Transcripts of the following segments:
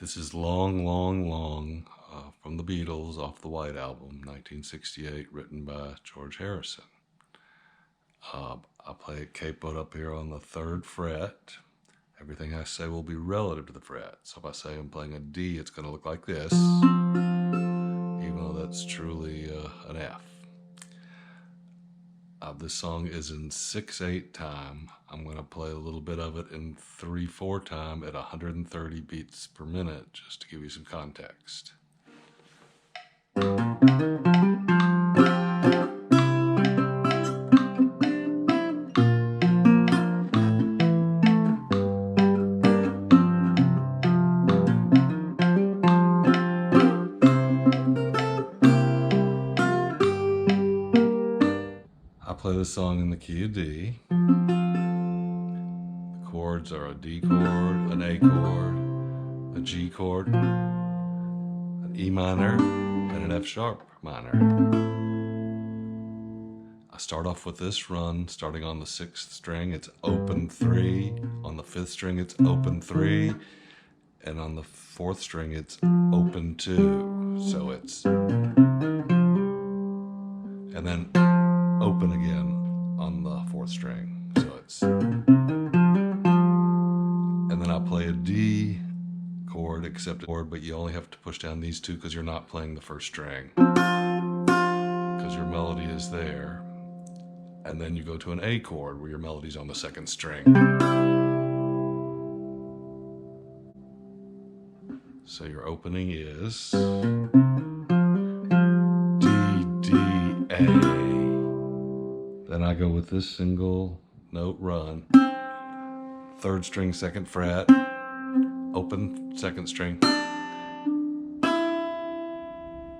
This is Long, Long, Long from the Beatles off the White Album, 1968, written by George Harrison. I play it capoed up here on the 3rd fret. Everything I say will be relative to the fret. So if I say I'm playing a D, it's going to look like this, even though that's truly an F. This song is in 6/8 time. I'm going to play a little bit of it in 3/4 time at 130 beats per minute, just to give you some context. I play this song in the key of D. The chords are a D chord, an A chord, a G chord, an E minor, and an F sharp minor. I start off with this run, starting on the 6th string, it's open 3. On the 5th string, it's open 3. And on the 4th string, it's open 2. So it's... and then open again on the 4th string. So it's... and then I play a D chord, except a chord, but you only have to push down these two because you're not playing the 1st string, because your melody is there. And then you go to an A chord where your melody's on the 2nd string. So your opening is D, D, A. Then I go with this single note run. 3rd string, 2nd fret, open 2nd string,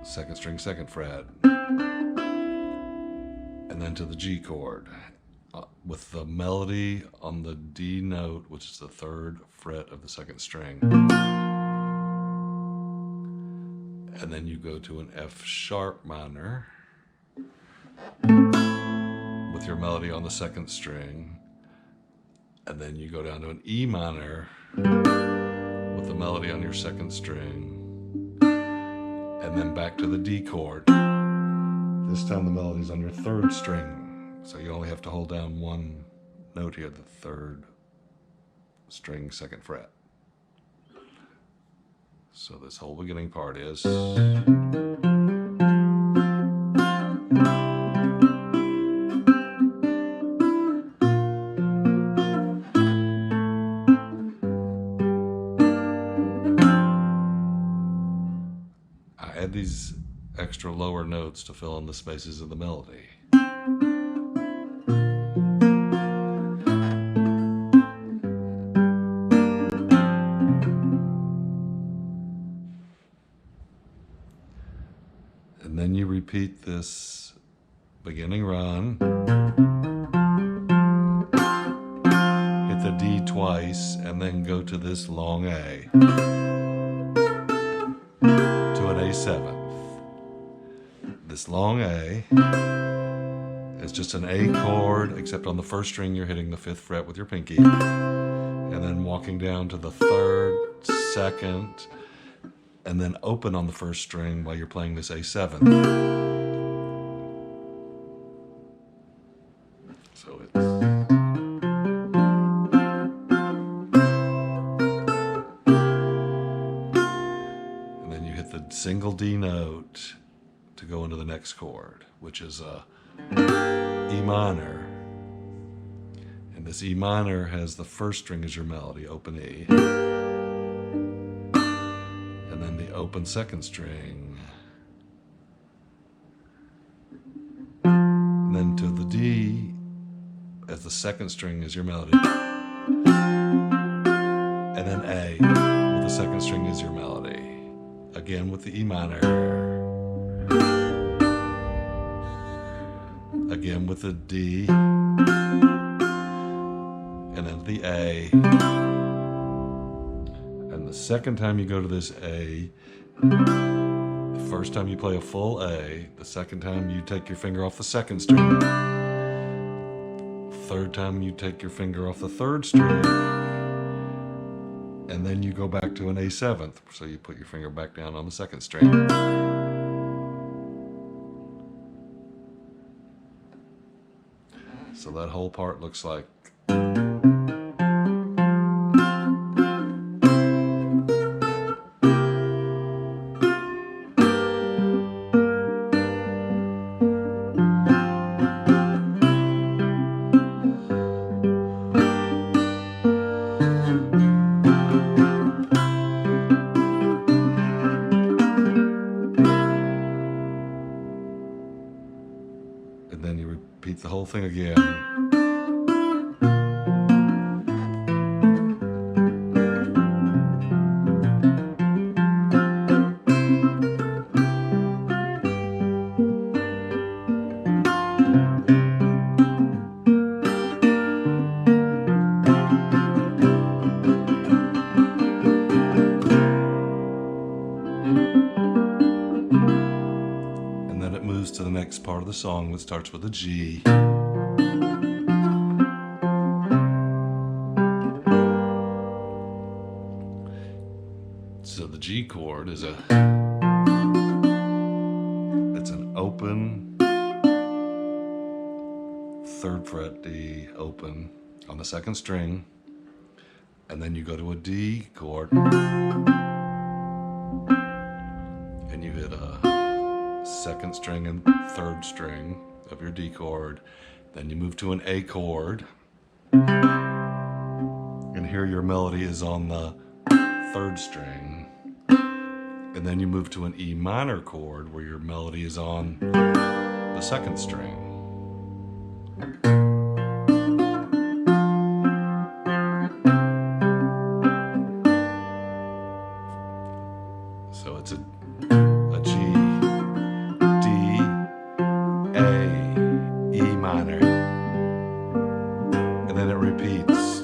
2nd string, 2nd fret, and then to the G chord with the melody on the D note, which is the 3rd fret of the 2nd string. And then you go to an F sharp minor with your melody on the 2nd string. And then you go down to an E minor with the melody on your 2nd string. And then back to the D chord. This time the melody's on your 3rd string. So you only have to hold down one note here, the 3rd string, 2nd fret. So this whole beginning part is... I add these extra lower notes to fill in the spaces of the melody. And then you repeat this beginning run. Hit the D twice and then go to this long A to an A7. This long A is just an A chord, except on the first string you're hitting the 5th fret with your pinky, and then walking down to the 3rd, 2nd, and then open on the 1st string while you're playing this A7. So it's... and then you hit the single D note to go into the next chord, which is a E minor. And this E minor has the 1st string as your melody, open E. And then the open 2nd string. And then to the D as the 2nd string is your melody. And then A with the 2nd string is your melody. Again with the E minor. Again with the D, and then the A. And the second time you go to this A, the first time you play a full A, the second time you take your finger off the 2nd string, third time you take your finger off the 3rd string, and then you go back to an A7th, so you put your finger back down on the 2nd string. So that whole part looks like... and then you repeat the whole thing again. And then it moves to the next part of the song, which starts with a G. So the G chord is it's an open 3rd fret D open on the 2nd string, and then you go to a D chord and you hit a 2nd string and 3rd string of your D chord. Then you move to an A chord, and here your melody is on the 3rd string. And then you move to an E minor chord where your melody is on the 2nd string. So it's a G, D, A, E minor, and then it repeats.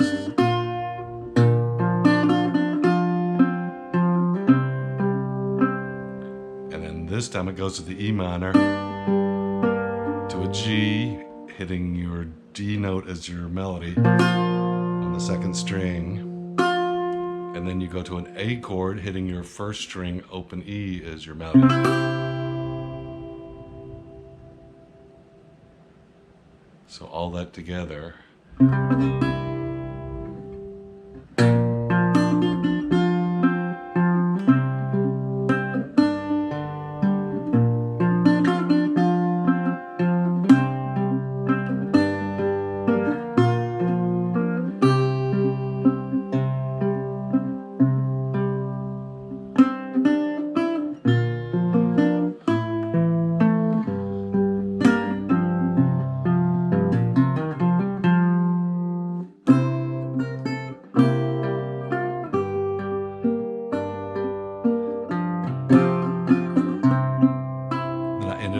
And then this time it goes to the E minor, to a G, hitting your D note as your melody on the 2nd string. And then you go to an A chord, hitting your 1st string, open E as your melody. So all that together.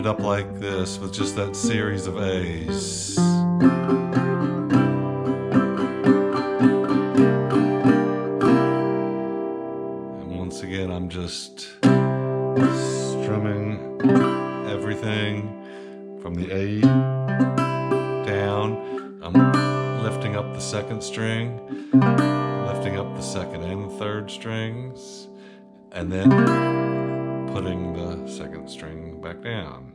Up like this with just that series of A's. I'm just strumming everything from the A down. I'm lifting up the second string, lifting up the second and third strings, and then putting the second string back down.